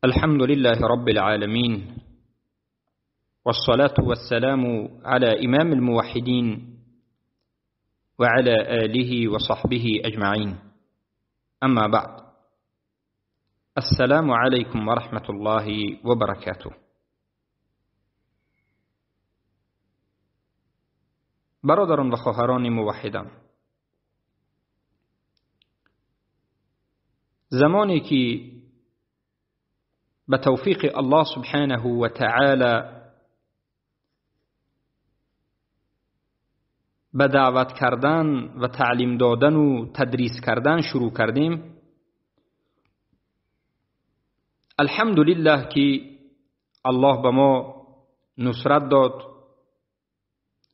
الحمد لله رب العالمين، والصلاة والسلام على إمام الموحدين وعلى آله وصحبه أجمعين. أما بعد، السلام عليكم ورحمة الله وبركاته. برادران و خواهران موحدم، زمانی که به توفیق الله سبحانه و تعالی به دعوت کردن و تعلیم دادن و تدریس کردن شروع کردیم، الحمدلله که الله به ما نصرت داد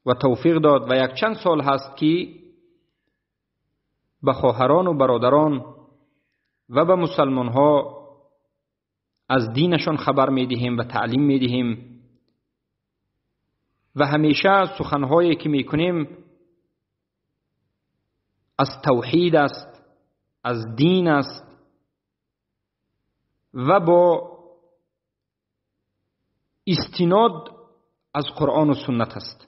و توفیق داد و یک چند سال هست که به خواهران و برادران و به مسلمان ها از دینشان خبر میدهیم و تعلیم میدهیم و همیشه سخنهایی که میکنیم از توحید است، از دین است و با استناد از قرآن و سنت است.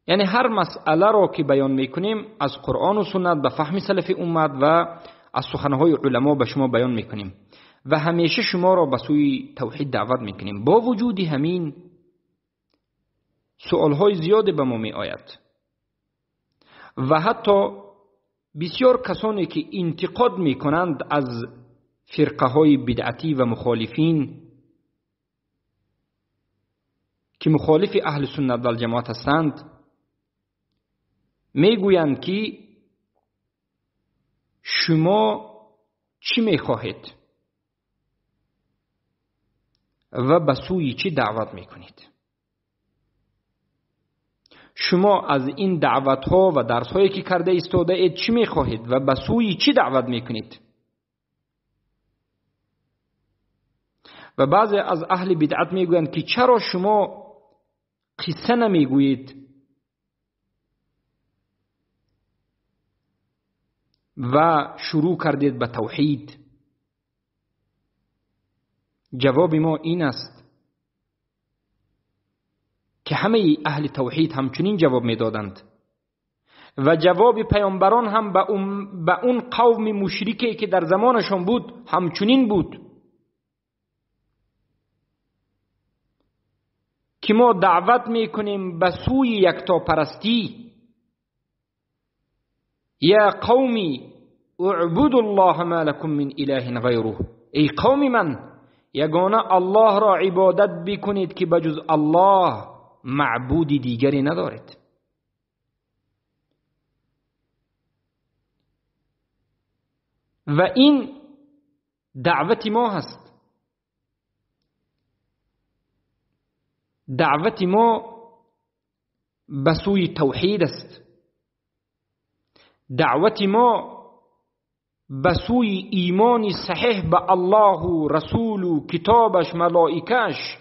یعنی هر مسئله را که بیان میکنیم از قرآن و سنت به فهم سلف امت و از سخنهای علما به شما بیان میکنیم و همیشه شما را به سوی توحید دعوت میکنیم. با وجود همین سؤالهای زیاده به ما می آید و حتی بسیار کسانی که انتقاد میکنند از فرقه های بدعتی و مخالفین که مخالف اهل سنت و الجماعت هستند، میگویند که شما چی میخواهید و به سوی چی دعوت میکنید؟ شما از این دعوت ها و درس هایی که کرده ایستاده اید چی میخواهید و به سوی چی دعوت میکنید؟ و بعضی از اهل بدعت میگویند که چرا شما قصه نمیگویید و شروع کردید به توحید؟ جواب ما این است که همه اهل توحید همچنین جواب میدادند و جواب پیامبران هم به اون قوم مشرکی که در زمانشون بود همچنین بود که ما دعوت میکنیم به سوی یکتاپرستی. یا قومی اعبدوا الله ما لكم من اله غیره، ای قوم من، یگانه الله را عبادت بکنید که بجز الله معبودی دیگری ندارید. و این دعوت ما هست. دعوت ما به سوی توحید است. دعوت ما به سوی ایمان صحیح به الله و رسول و کتابش، ملائکش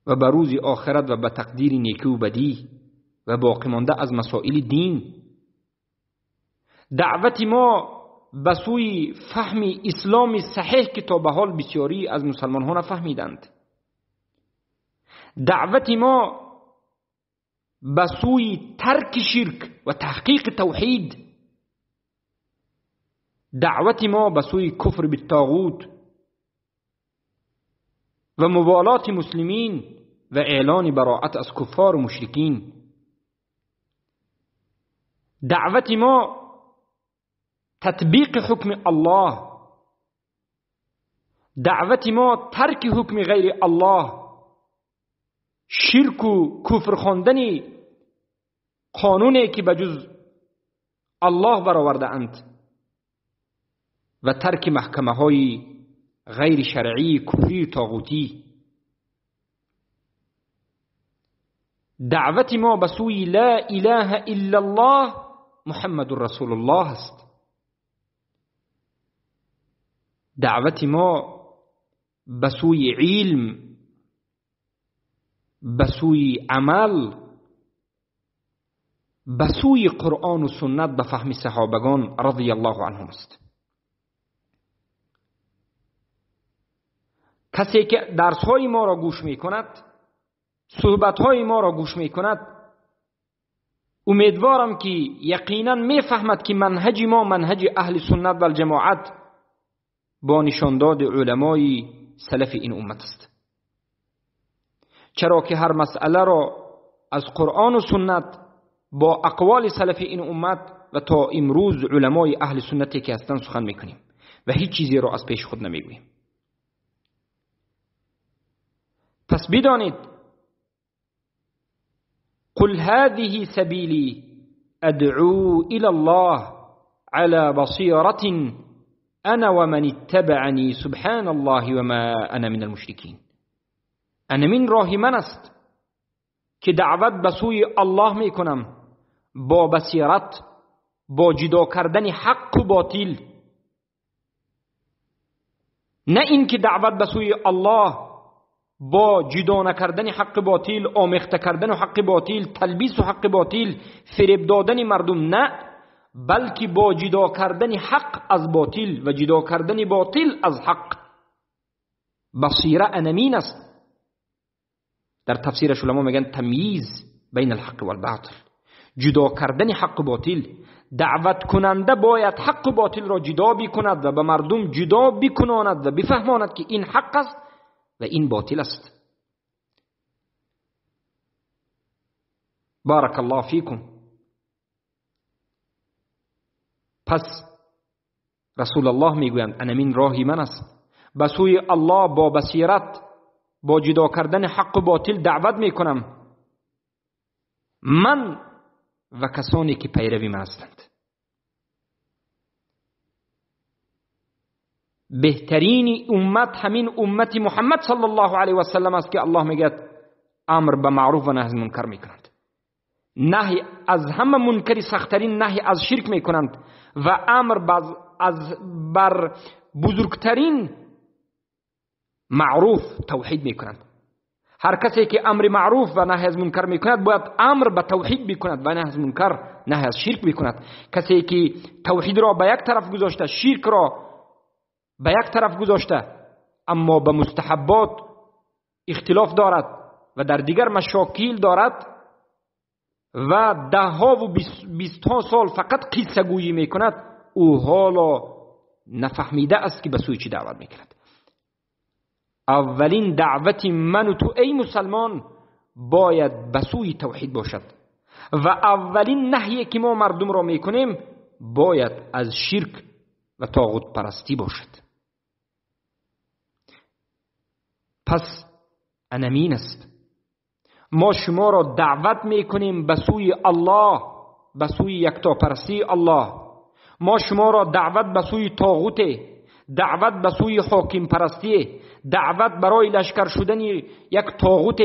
و به روز آخرت و به تقدیر نیکی و بدی و باقی مانده از مسائل دین. دعوت ما به سوی فهم اسلام صحیح که تا به حال بسیاری از مسلمان ها نفهمیدند. دعوت ما به سوی ترک شرک و تحقیق توحید. دعوت ما به سوی کفر بالطاغوت و مبالات مسلمین و اعلان براءت از کفار و مشرکین. دعوت ما تطبیق حکم الله. دعوت ما ترک حکم غیر الله، شرک و کفر خواندن قانونی که بجز الله برآورده اند و ترک محکمه های غیر شرعی کفری طاغوتی. دعوت ما به سوی لا اله الا الله محمد رسول الله است. دعوت ما به سوی علم، به سوی عمل به سوی قرآن و سنت به فهم صحابگان رضی الله عنهم است. کسی که درس‌های ما را گوش می‌کند، صحبت‌های ما را گوش می‌کند، امیدوارم که یقینا می‌فهمد که منهج ما منهج اهل سنت و الجماعت با نشانداد علمای سلف این امت است. چرا که هر مسئله را از قرآن و سنت با اقوال سلف این امت و تا امروز علمای اهل سنتی که هستند سخن میکنیم و هیچ چیزی را از پیش خود نمیگوییم. پس بدانید قل هذه سبیلی ادعو الى الله على بصیرة انا ومن اتبعنی سبحان الله وما انا من المشرکین. من راه من است که دعوت به سوی الله میکنم با بصیرت، با جدا کردن حق و باطل، نه این که دعوت به سوی الله با جدا نکردن حق باطل، آمیخته کردن حق باطل، تلبیس حق باطل، فریب دادن مردم، نه، بلکه با جدا کردن حق از باطل و جدا کردن باطل از حق. بصیره انمین است. در تفسیرش علما میگن تمییز بین الحق و الباطل، جدا کردن حق و باطل. دعوت کننده باید حق و باطل را جدا بکند و به مردم جدا بکناند و بفهماند که این حق است و این باطل است. بارک الله فیکم. پس رسول الله میگویند انمین راهی من است، به سوی الله با بصیرت، با جدا کردن حق و باطل دعوت میکنم، من و کسانی که پیروی من هستند. بهترین امت همین امت محمد صلی الله علیه و سلم است که الله میگه امر به معروف و نهی از منکر میکنند، نهی از همه منکری سختترین نهی از شرک میکنند و امر بر بزرگترین معروف توحید میکنند. هر کسی که امر معروف و نهی از منکر میکند باید امر به توحید بکند و نهی از منکر، نهی از شرک بکند. کسی که توحید را به یک طرف گذاشته، شرک را به یک طرف گذاشته، اما به مستحبات اختلاف دارد و در دیگر مشاکل دارد و ده ها و 20 سال فقط قصه گویی میکند، او حالا نفهمیده است که به سوی چی دعوت میکند. اولین دعوت من و تو ای مسلمان باید به سوی توحید باشد و اولین نهی که ما مردم را میکنیم باید از شرک و طاغوت پرستی باشد. پس انمین است. ما شما را دعوت میکنیم به سوی الله، به سوی یکتا پرستی الله. ما شما را دعوت به سوی طاغوت، دعوت به سوی حاکم پرستی، دعوت برای لشکر شدن یک طاغوت،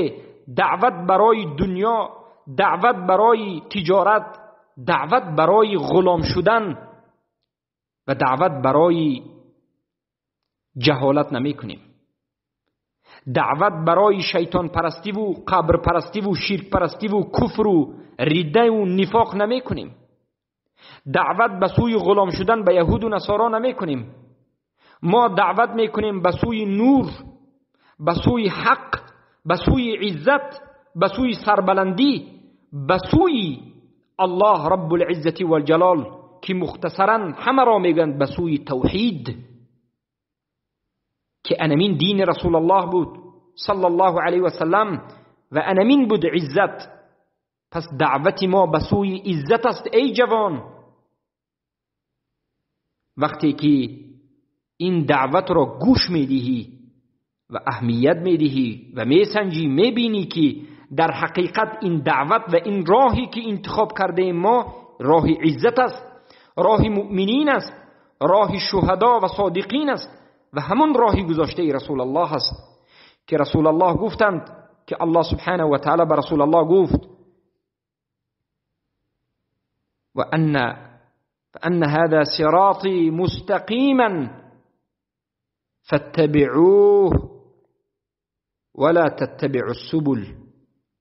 دعوت برای دنیا، دعوت برای تجارت، دعوت برای غلام شدن و دعوت برای جهالت نمی کنیم. دعوت برای شیطان پرستی و قبر پرستی و شرک پرستی و کفر و ریده و نفاق نمی کنیم. دعوت به سوی غلام شدن به یهود و نصارا نمی کنیم. ما دعوت میکنیم به سوی نور، به سوی حق، به سوی عزت، به سوی سربلندی، به سوی الله رب العزت والجلال که مختصرا همه را میگن به سوی توحید که انمین دین رسول الله بود صلی الله علیه و سلم و انمین بود عزت. پس دعوت ما به سوی عزت است ای جوان. وقتی که این دعوت را گوش میدهی و اهمیت میدهی و میسنجی، میبینی که در حقیقت این دعوت و این راهی که انتخاب کرده ما راه عزت است، راه مؤمنین است، راه شهدا و صادقین است و همون راهی گذاشته رسول الله است که رسول الله گفتند که الله سبحانه و تعالی به رسول الله گفت و ان هذا صراطی مستقیما فاتبعوه ولا تتبعوا السبل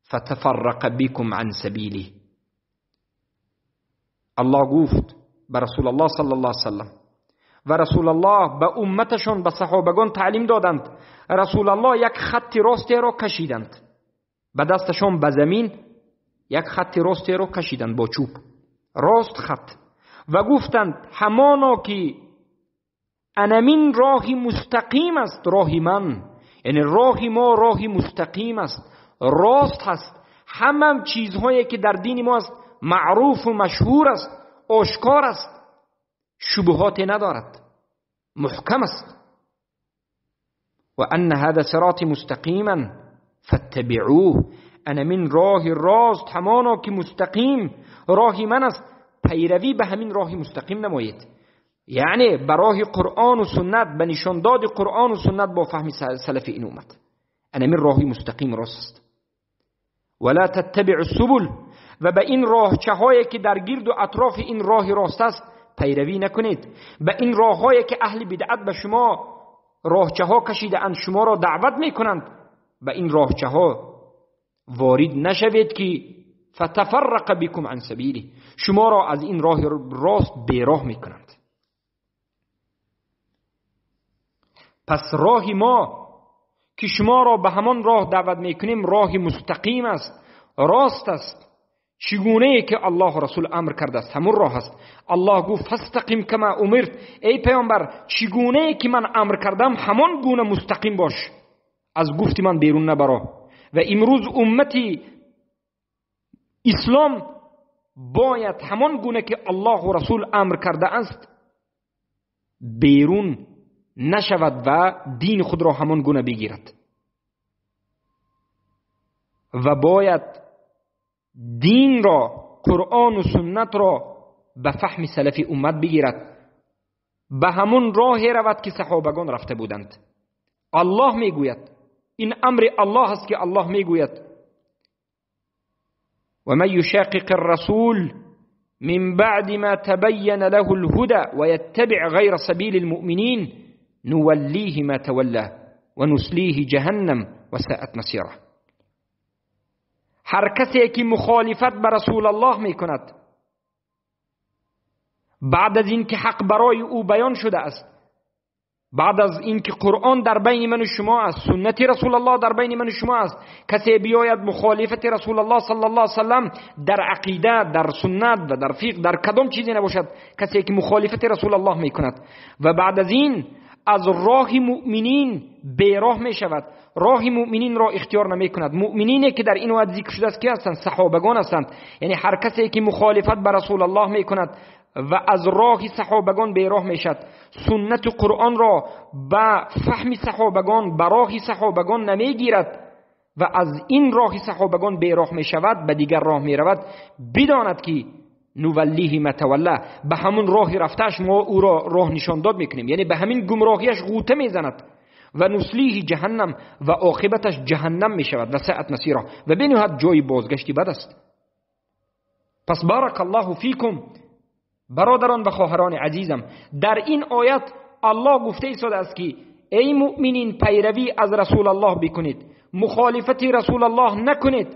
فتفرق بكم عن سبيله. الله گفت به رسول الله صلی الله علیه وسلم و رسول الله به امتشون به صحابگان تعلیم دادند. رسول الله یک خط راستی را کشیدند، به دستشون به زمین یک خط راستی را کشیدند با چوب، راست خط، و گفتند همانا که انمین راهی مستقیم است، راهی من، یعنی راهی ما راهی مستقیم است، راست هست. همه چیزهایی که در دین ما است معروف و مشهور است، آشکار است، شبهات ندارد، محکم است. و ان هذا صراط مستقیما فاتبعوه، انا من راه راست همانا که مستقیم راهی من است، پیروی به همین راه مستقیم نمایید. یعنی برای قرآن و سنت، به نشانداد قرآن و سنت با فهم سلف این امت، انا من راهی مستقیم راست است. ولا تتبع السبل، و به این راهچه‌هایی که در گرد و اطراف این راه راست است پیروی نکنید. به این راه‌هایی که اهل بدعت به شما راهچه‌ها کشیده اند، شما را دعوت میکنند، به این راهچه‌ها وارد نشوید که فتفرق بكم عن سبیله، شما را از این راه راست بیراه میکنند. پس راه ما که شما را به همان راه دعوت میکنیم راه مستقیم است، راست است، چگونه که الله و رسول امر کرده است همون راه است. الله گفت فاستقم کما امرت، ای پیامبر چگونه که من امر کردم همان گونه مستقیم باش، از گفت من بیرون نبرو. و امروز امتی اسلام باید همان گونه که الله و رسول امر کرده است بیرون نشود و دین خود را همان گونه بگیرد، و باید دین را، قرآن و سنت را به فهم سلف امت بگیرد، به همون راهی رود که صحابگان رفته بودند. الله میگوید، این امر الله است که الله میگوید و من یشاقق الرسول من بعد ما تبین له الهدى و یتبع غیر سبیل المؤمنین نولیه ما تولی و نسلیه جهنم و ساءت مصیره. هر کسی که مخالفت به رسول الله میکند بعد از اینکه حق برای او بیان شده است، بعد از اینکه قرآن در بین من و شما است، سنت رسول الله در بین من و شما است، کسی بیاید مخالفت رسول الله صلی الله علیه وسلم در عقیده، در سنت و در فقه، در کدام چیزی نباشد، کسی که مخالفت رسول الله میکند و بعد از این از راه مؤمنین بیراه می شود، راه مؤمنین را اختیار نمی کند. مؤمنینی که در این وقت ذکر شده است که هستند؟ صحابگان هستند. یعنی هر کسی که مخالفت به رسول الله می کند و از راه صحابگان بیراه می شود، سنت قرآن را به فهم صحابگان، به راه صحابگان نمی گیرد و از این راه صحابگان بیراه می شود، به دیگر راه می رود، بداند که نولیه ما تولی، به همون راه رفتش ما او را راه نشان داد میکنیم، یعنی به همین گمراهیش غوطه میزند و نسلیه جهنم، و عاقبتش جهنم میشود و ساءت مصیره، و بنهایت جای بازگشتی بد است. پس بارک الله فیکم برادران و خواهران عزیزم، در این آیت الله گفته ایستاده است که ای مؤمنین پیروی از رسول الله بکنید، مخالفت رسول الله نکنید،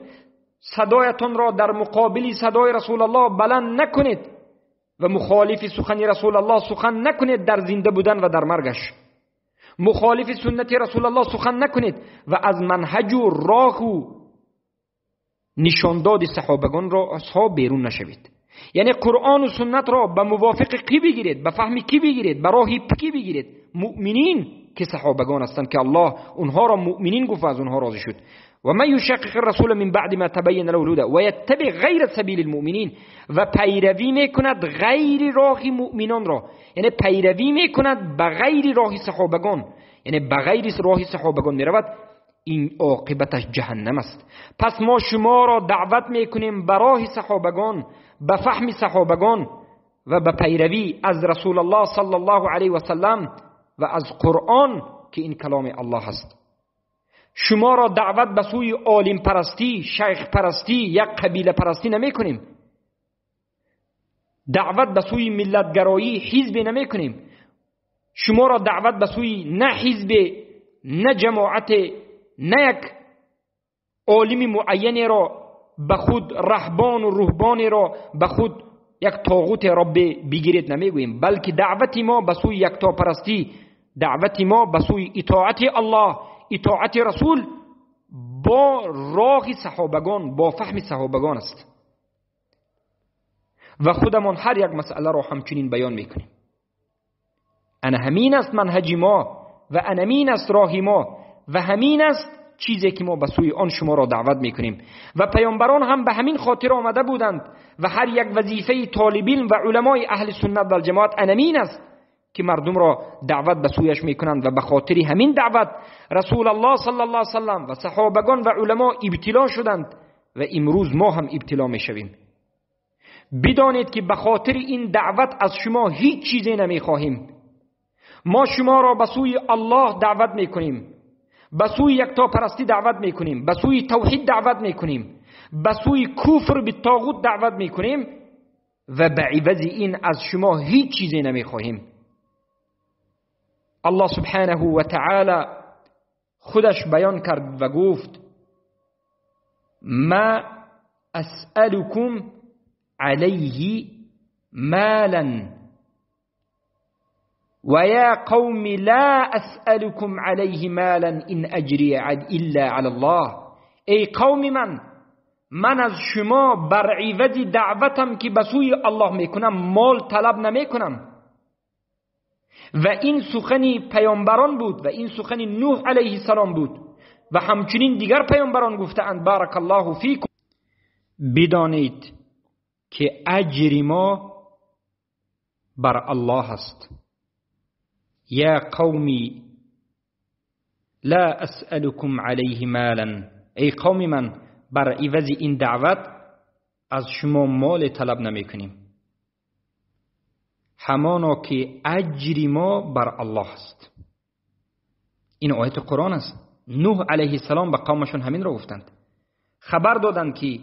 صدایتان را در مقابل صدای رسول الله بلند نکنید و مخالف سخن رسول الله سخن نکنید در زنده بودن و در مرگش، مخالف سنت رسول الله سخن نکنید و از منهج و راه و نشانداد صحابگان را اصحاب بیرون نشوید. یعنی قرآن و سنت را به موافق کی بگیرید، به فهم کی بگیرید، به راه کی بگیرید؟ مؤمنین که صحابگان هستند که الله اونها را مؤمنین گفت، از اونها راضی شد. و من یشقق الرسول من بعد ما تبین له الهدى و یتبع غیر سبیل المؤمنین، و پیروی میکند غیر راه مؤمنان را، یعنی پیروی میکند به غیر راه صحابگان، یعنی به غیر راه صحابگان میرود، این عاقبتش جهنم است. پس ما شما را دعوت میکنیم به راه صحابگان، به فهم صحابگان و به پیروی از رسول الله صلی الله علیه و سلم و از قرآن که این کلام الله است. شما را دعوت به سوی عالم پرستی، شیخ پرستی، یک قبیله پرستی نمی کنیم. دعوت به سوی ملتگرایی، حزب نمی کنیم. شما را دعوت به سوی نه حزب، نه جماعت، نه یک عالم معینی را به خود، رهبان و رهبانی را به خود یک طاغوت را بگیرید نمیگوییم، بلکه دعوت ما به سوی یکتاپرستی، دعوت ما به سوی اطاعت الله، اطاعت رسول با راه صحابگان، با فهم صحابگان است. و خودمان هر یک مسئله را همچنین بیان میکنیم. انا همین است منهج ما و انا همین است راه ما و همین است چیزی که ما به سوی آن شما را دعوت میکنیم. و پیامبران هم به همین خاطر آمده بودند و هر یک وظیفه طالب علم و علمای اهل سنت و الجماعت همین است که مردم را دعوت به سویش میکنند و به خاطر همین دعوت رسول الله صلی الله علیه و سلم و صحابگان و علما ابتلا شدند و امروز ما هم ابتلا میشویم. بدانید که به خاطر این دعوت از شما هیچ چیزی نمیخواهیم. ما شما را به سوی الله دعوت میکنیم، به سوی یکتاپرستی دعوت میکنیم، به سوی توحید دعوت میکنیم، به سوی کفر به طاغوت دعوت میکنیم و به عوض این از شما هیچ چیزی نمیخواهیم. الله سبحانه و تعالی خودش بیان کرد و گفت ما اسألكم علیه مالا و یا قوم لا اسألكم علیه مالا ان اجری الا علی الله. ای قوم من از شما بر عوض دعوتم که به سوی الله میکنم مال طلب نمیکنم. و این سخنی پیامبران بود و این سخنی نوح علیه السلام بود و همچنین دیگر پیامبران گفتند بارک الله فیکم. بدانید که اجر ما بر الله است. یا قومی لا اسألكم علیه مالا، ای قوم من بر عوض این دعوت از شما مال طلب نمی کنیم، همانا که اجر ما بر الله است. این آیت قرآن است. نوح علیه السلام به قومشون همین را گفتند، خبر دادند که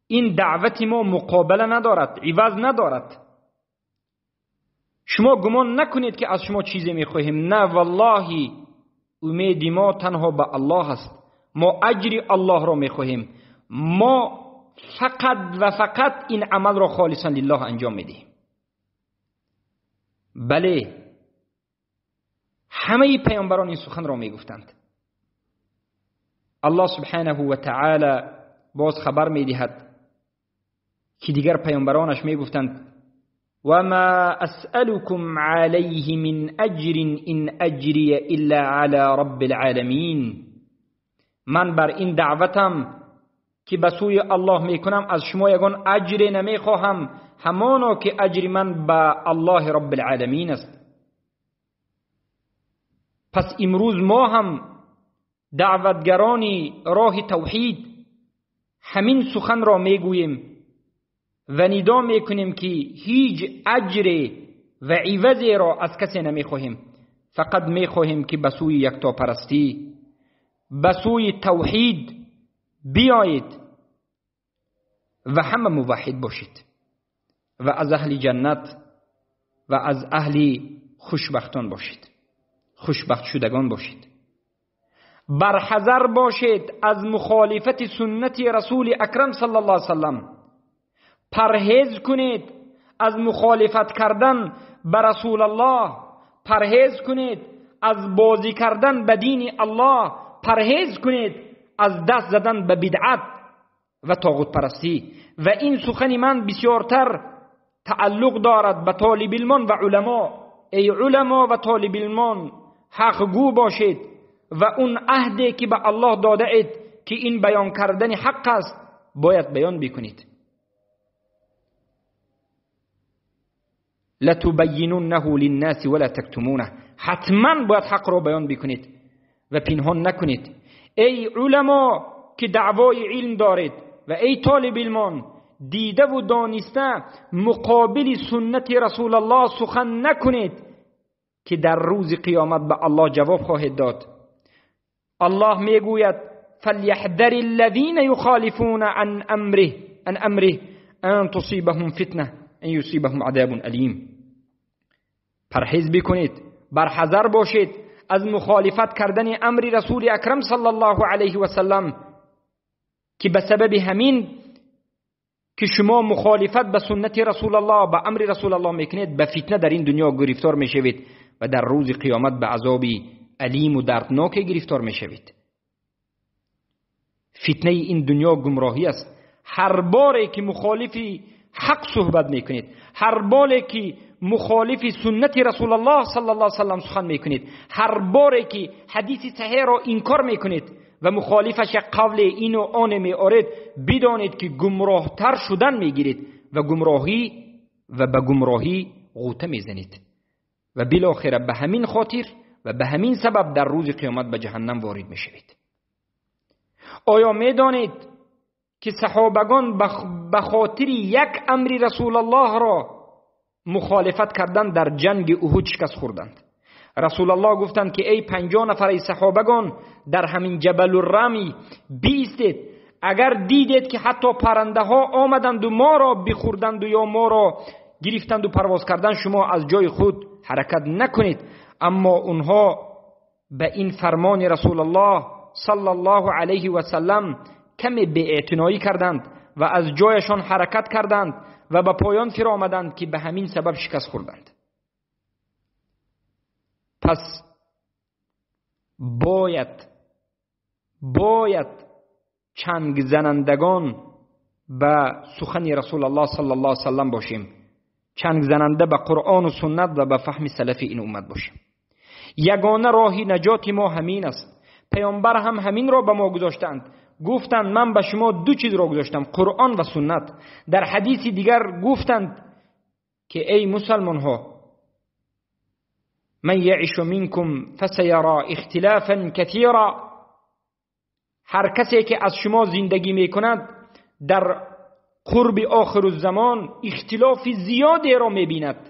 این دعوت ما مقابله ندارد، عوض ندارد. شما گمان نکنید که از شما چیزی میخواهیم، نه والله امید ما تنها به الله است. ما اجر الله را میخواهیم. ما فقط و فقط این عمل را خالصا لله انجام میدهیم. بله، همه پیامبران این سخن را میگفتند. الله سبحانه و تعالی باز خبر میدهد که دیگر پیامبرانش میگفتند و ما اسألكم علیه من اجر ان اجری الا علی رب العالمین. من بر این دعوتم که به سوی الله میکنم از شما یگان اجر نمیخواهم، همانا که اجر من به الله رب العالمین است. پس امروز ما هم دعوتگرانی راه توحید همین سخن را میگوییم و ندا میکنیم که هیچ اجر و عوضی را از کسی نمیخواهیم، فقط میخواهیم که به سوی یکتاپرستی، به سوی توحید بیایید و همه موحد باشید و از اهل جنت و از اهل خوشبختان باشید، خوشبخت شدگان باشید. برحذر باشید از مخالفت سنت رسول اکرم صلی الله علیه وسلم. پرهیز کنید از مخالفت کردن به رسول الله، پرهیز کنید از بازی کردن به دین الله، پرهیز کنید از دست زدن به بدعت و طاغوت پرستی. و این سخن من بسیارتر تعلق دارد به طالب علمان و علما. ای علما و طالب علمان، حق گو باشید و اون عهدی که به الله داده اید که این بیان کردن حق است باید بیان بکنید. لتبیننه للناس ولا تکتمونه. حتما باید حق را بیان بکنید و پنهان نکنید. ای علما که دعوای علم دارید و ای طالب علمان، دیده و دانسته مقابل سنت رسول الله سخن نکنید که در روز قیامت به الله جواب خواهید داد. الله میگوید فلیحذر الذین یخالفون عن امره ان تصیبهم فتنه ان یصیبهم عذاب علیم. پرهیز بکنید، برحذر باشید از مخالفت کردن امر رسول اکرم صلی الله علیه و سلم که به سبب همین که شما مخالفت به سنت رسول الله، به امر رسول الله میکنید، به فتنه در این دنیا گرفتار میشوید و در روز قیامت به عذابی علیم و دردناک گرفتار میشوید. فتنه این دنیا گمراهی است. هر باره که مخالفی حق صحبت میکنید، هر باره که مخالفی سنت رسول الله صلی الله علیه وسلم سخن میکنید، هر باره که حدیث صحیح را انکار میکنید و مخالفش قول این و آن میآورید، بدانید که گمراه تر شدن میگیرید و به گمراهی غوطه میزنید و بالاخره به همین خاطر و به همین سبب در روز قیامت به جهنم وارد میشوید. آیا میدانید که صحابگان به خاطر یک امر رسول الله را مخالفت کردن در جنگ احد شکست خوردند؟ رسول الله گفتند که ای 50 نفر صحابگان در همین جبل الرمی بیستید، اگر دیدید که حتی پرنده ها آمدند و ما را بخوردند و یا ما را گرفتند و پرواز کردند، شما از جای خود حرکت نکنید. اما اونها به این فرمان رسول الله صلی الله علیه و سلم کمی بی‌اعتنایی کردند و از جایشان حرکت کردند و به پایان فرا آمدند که به همین سبب شکست خوردند. پس باید چنگ زنندگان به سخن رسول الله صلی الله علیه و سلم باشیم، چنگ زننده به قرآن و سنت و به فهم سلف این امت باشیم. یگانه راهی نجات ما همین است. پیامبر هم همین را به ما گذاشتند. گفتند من به شما 2 چیز را گذاشتم، قرآن و سنت. در حدیث دیگر گفتند که ای مسلمان ها، من یعش منکم فسیرا اختلافا کثیرا، هر کسی که از شما زندگی میکند در قرب آخر الزمان اختلاف زیادی را میبیند.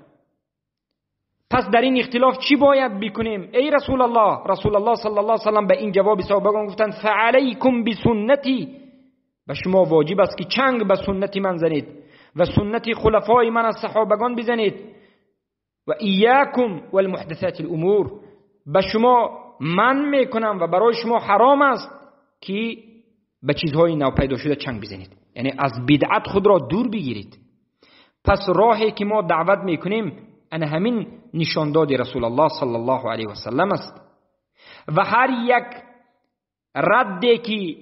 پس در این اختلاف چی باید بکنیم ای رسول الله؟ رسول الله صلی الله علیه و سلم به این جواب صحابگان گفتند فعلیکم بسنتی، به شما واجب است که چنگ به سنت من زنید و سنت خلفای من از صحابگان بزنید و ایاکم والمحدثات الامور، به شما من میکنم و برای شما حرام است که به چیزهای نوپیدا شده چنگ بزنید، یعنی از بدعت خود را دور بگیرید. پس راهی که ما دعوت میکنیم ان همین نشانداد رسول الله صلی الله علیه و سلم است و هر یک ردی که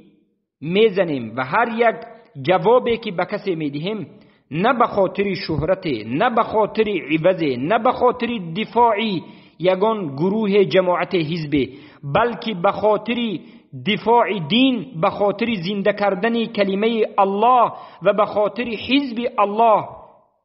میزنیم و هر یک جوابی که به کسی میدهیم، نه به خاطر شهرت، نه به خاطر عوض، نه به خاطر دفاعی یگان گروه جماعت حزب، بلکه به خاطر دفاع دین، به خاطر زنده کردن کلمه الله و به خاطر حزب الله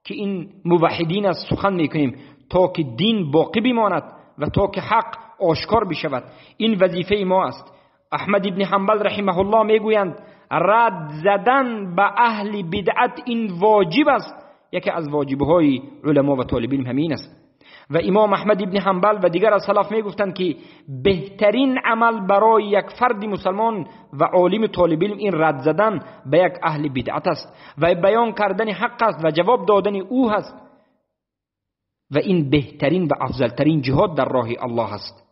که این موحدین از سخن میکنیم تا که دین باقی بماند و تا که حق آشکار بشود. این وظیفه ما است. احمد ابن حنبل رحمه الله میگویند رد زدن به اهل بدعت این واجب است، یکی از واجبهای علما و طالبین همین است. و امام احمد ابن حنبل و دیگر از سلف میگفتند که بهترین عمل برای یک فرد مسلمان و عالم طالب علم این رد زدن به یک اهل بدعت است و بیان کردن حق است و جواب دادن او است و این بهترین و افضلترین جهاد در راه الله است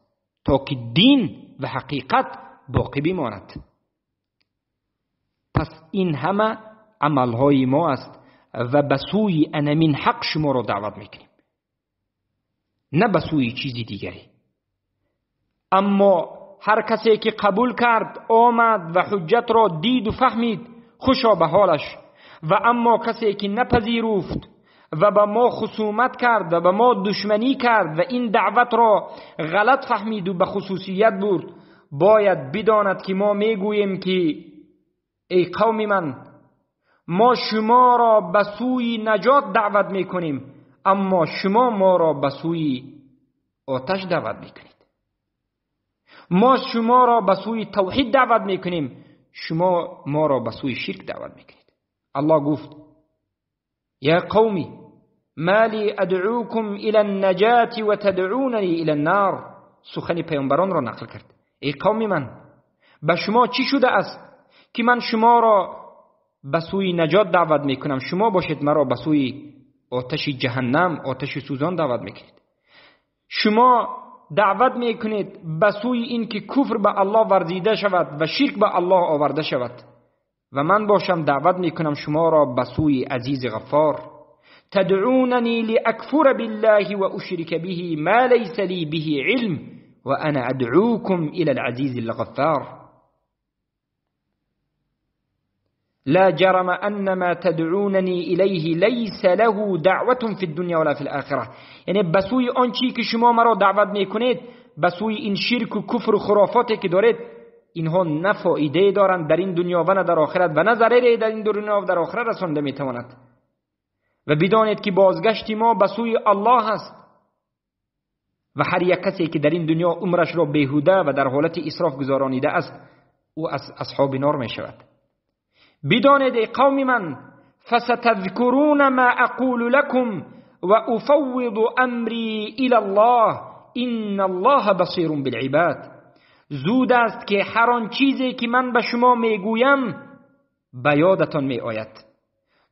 تا که دین و حقیقت باقی بماند. پس این همه عملهای ما است و به سوی انمین حق شما را دعوت میکنیم، نه به سوی چیزی دیگری. اما هر کسی که قبول کرد، آمد و حجت را دید و فهمید، خوشا به حالش، و اما کسی که نپذیرفت و به ما خصومت کرد و به ما دشمنی کرد و این دعوت را غلط فهمید و به خصوصیت برد، باید بداند که ما میگوییم که ای قوم من، ما شما را به سوی نجات دعوت میکنیم اما شما ما را به سوی آتش دعوت میکنید. ما شما را به سوی توحید دعوت میکنیم، شما ما را به سوی شرک دعوت میکنید. الله گفت یا قومی ما لی ادعوکم الى النجات و تدعوننی الى النار. سخن پیامبران را نقل کرد. ای قوم من، به شما چی شده است که من شما را به سوی نجات دعوت میکنم، شما باشید مرا به سوی آتش جهنم، آتش سوزان دعوت میکنید. شما دعوت میکنید به سوی این که کفر به الله ورزیده شود و شرک به الله آورده شود و من باشم دعوت میکنم شما را به سوی عزیز غفار. تدعوننی لاکفر بالله و اشرک به ما لیس لی به علم و انا ادعوکم الى العزیز الغفار. لا جرم ان ما تدعوننی الیه لیس له دعوة فی الدنیا ولا فی الاخره. یعنی بسوی آن چی که شما مرا دعوت میکنید، بسوی این شرک و کفر و خرافاتی که دارید، اینها نه فایده دارند در این دنیا و نه در آخرت و نه ضرری در این دنیا و در آخرت رسانده میتواند. و بدانید که بازگشت ما به سوی الله است و هر یک کسی که در این دنیا عمرش را بیهوده و در حالت اسراف گذرانیده است او از اصحاب نار می شود. بدانید ای قوم من فستذکرون ما اقول لكم و افوض امری الى الله ان الله بصیر بالعباد. زود است که هر آن چیزی که من به شما میگویم به یادتان می آید.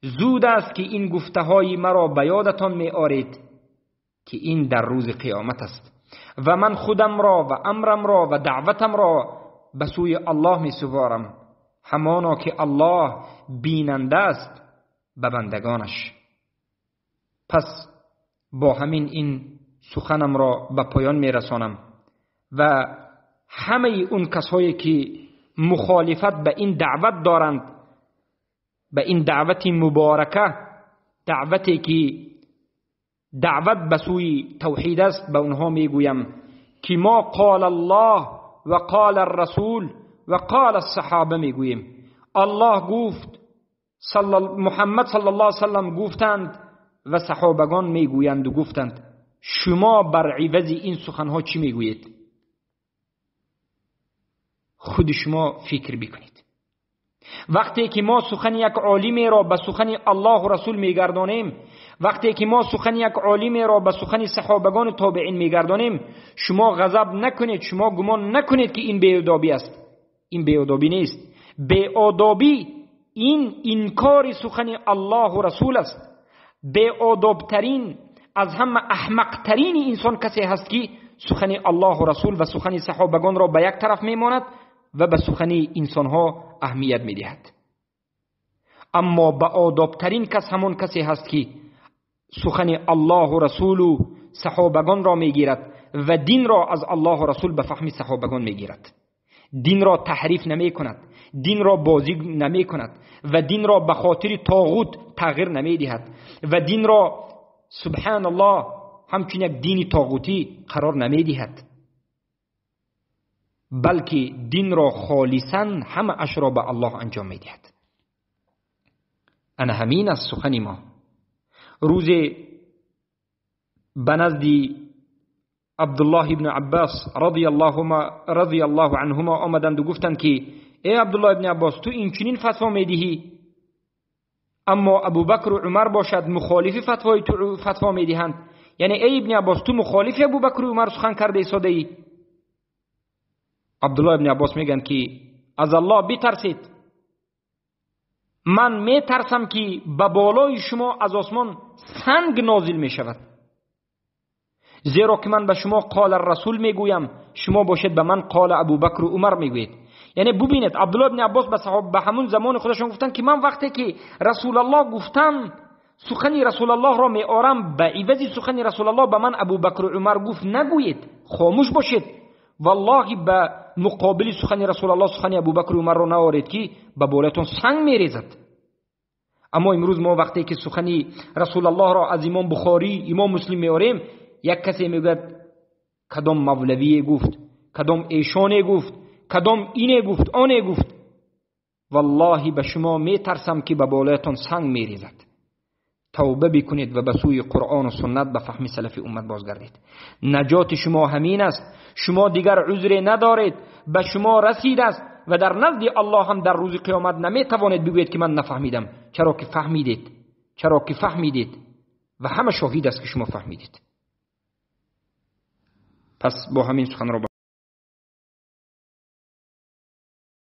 زود است که این گفته های مرا به یادتان می آرید که این در روز قیامت است و من خودم را و امرم را و دعوتم را به سوی الله می سپارم، همانا که الله بیننده است به بندگانش. پس با همین این سخنم را به پایان می رسانم و همه اون کسایی که مخالفت به این دعوت دارند، به این دعوت مبارکه، دعوتی که دعوت به سوی توحید است، به اونها میگویم که ما قال الله و قال الرسول و قال الصحابه میگوییم. الله گفت، محمد صلی الله علیه وسلم گفتند و صحابگان میگویند و گفتند. شما بر عوض این سخنها چی میگویید؟ خود شما فکر بکنید. وقتی که ما سخن یک عالمی را به سخن الله و رسول میگردانیم، وقتی که ما سخن یک عالمی را به سخن صحابگان تابعین میگردانیم، شما غضب نکنید، شما گمان نکنید که این بی‌ادبی است. این بی‌ادبی نیست. بی‌ادبی این انکار سخن الله و رسول است. بی‌ادبترین از همه احمقترین انسان کسی هست که سخن الله و رسول و سخن صحابگان را به یک طرف میماند و به سخن انسانها اهمیت میدهد. اما با آدابترین کس همون کسی هست که سخن الله و رسول و صحابگان را میگیرد و دین را از الله و رسول به فهم صحابگان میگیرد. دین را تحریف نمی کند، دین را بازی نمی کند و دین را به خاطر طاغوت تغییر نمی دهد و دین را سبحان الله همچون یک دین طاغوتی قرار نمی دهد، بلکه دین را خالصاً همه اش را به الله انجام می دهد. انا همین از سخن ما. روز به نزد عبدالله ابن عباس رضی الله عنهما آمدند و گفتند که ای عبدالله ابن عباس تو این چنین فتوا می دهی، اما ابوبکر و عمر باشد مخالف فتوای تو فتوا می دهند. یعنی ای ابن عباس تو مخالف ابوبکر و عمر سخن کرده ایستاده ای؟ عبدالله ابن عباس میگن که از الله بترسید. من میترسم که به بالای شما از آسمان سنگ نازل می شود، زیرا که من به شما قال الرسول میگویم، شما باشید به من قال ابوبکر و عمر میگوید. یعنی ببینید عبدالله ابن عباس به صحابه به همون زمان خودشون گفتن که من وقتی که رسول الله گفتم سخن رسول الله را میآرم، به عوض سخن رسول الله به من ابوبکر و عمر گفت نگویید، خاموش باشید. والله به مقابل سخن رسول الله سخن ابوبکر و عمر را نوارید که به بالاتون سنگ میریزد. اما امروز ما وقتی که سخن رسول الله را از امام بخاری، امام مسلم میاریم، یک کسی میگه کدام مولوی گفت، کدام ایشانه گفت، کدام اینه گفت، آنه گفت. والله به شما میترسم که به بالاتون سنگ میریزد. توبه بکنید و به سوی قرآن و سنت به فهم سلف امت بازگردید. نجات شما همین است. شما دیگر عذر ندارید، به شما رسید است و در نزد الله هم در روز قیامت نمیتوانید بگویید که من نفهمیدم، چرا که فهمیدید، چرا که فهمیدید و همه شاهد است که شما فهمیدید. پس با همین سخن را